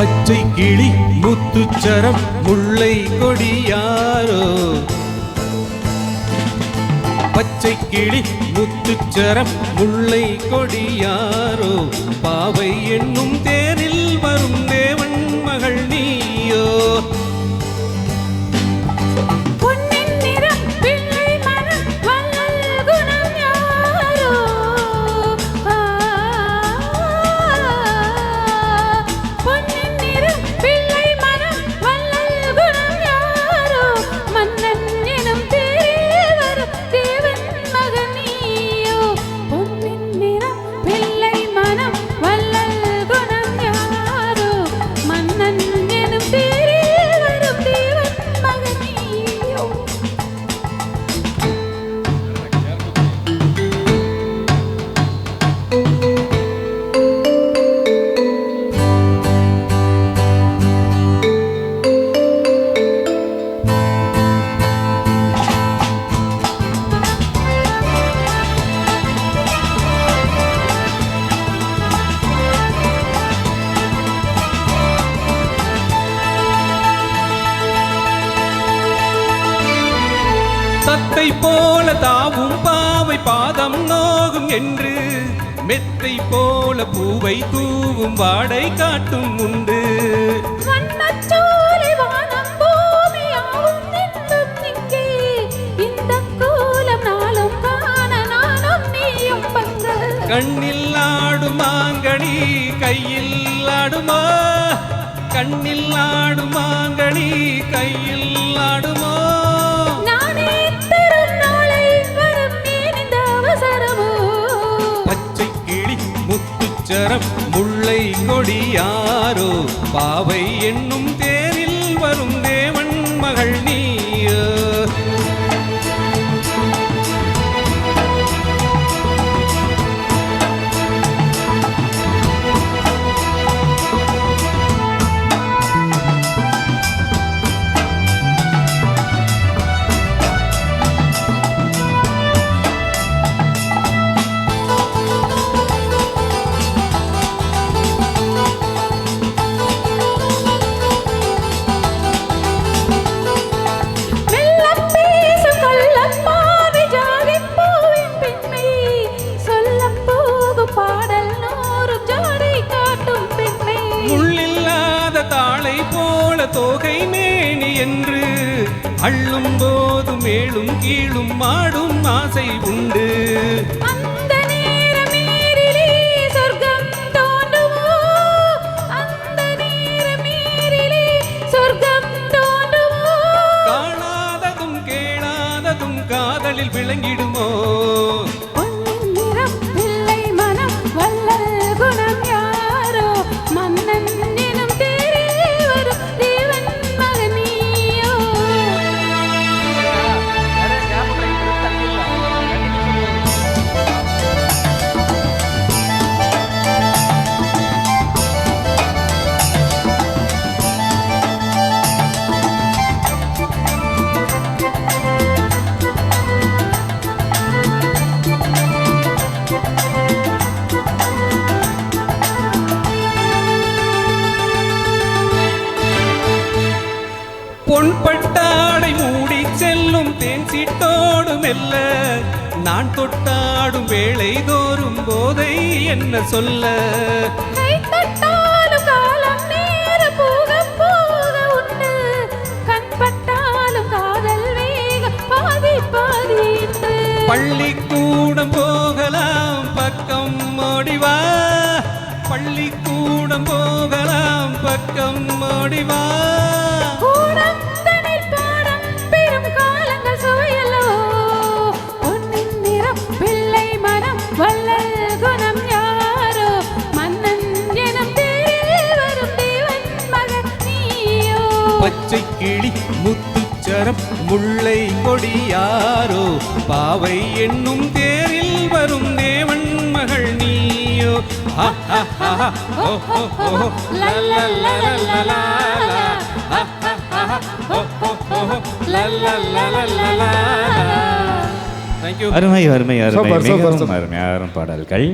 பச்சை கிளி முத்துச்சரம் முல்லை கொடியாரோ பச்சை கிளி முத்துச்சரம் முல்லை கொடியாரோ பாவை என்னும் தேரில் வரும் தேவன் மகள் நீயோ தத்தை போல தாவும் பாவை பாதம் நோகும் என்று மெத்தை போல பூவை தூவும் வாடை காட்டும் உண்டு கண்ணில் ஆடுமாங்கனி கையில் ஆடுமா கண்ணில் ஆடுமாங்கனி கையில் ஆடுமா முத்துச்சரம் முல்லை கொடியாரோ பாவை என்னும் தேரில் வரும் தேவன் மகள் நீயோ தோகை மேனி என்று அள்ளும் போது மேலும் கீழும் மாடும் ஆசை உண்டு அந்த நேரமேரிலே சொர்க்கம் தோன்றுமோ அந்த நேரமேரிலே சொர்க்கம் தோன்றுமோ காணாததும் கேளாததும் காதலில் விளங்கிடுமோ பொன்பட்டாடை மூடி செல்லும் தேன் சீட்டோடு மெல்ல நான் தொட்டாடும் வேளை தோறும் போதை என்ன சொல்ல பள்ளிக்கூடம் போகலாம் பக்கம் ஓடிவா பள்ளிக்கூடம் போகலாம் பக்கம் ஓடிவா பச்சை கிளி முத்துச்சரம் முல்லை கொடியாரோ பாவை என்னும் தேரில் வரும் தேவன் மகள் நீயோ அருமை அருமை அருமை மிகவும் அருமையான பாடல்கள்.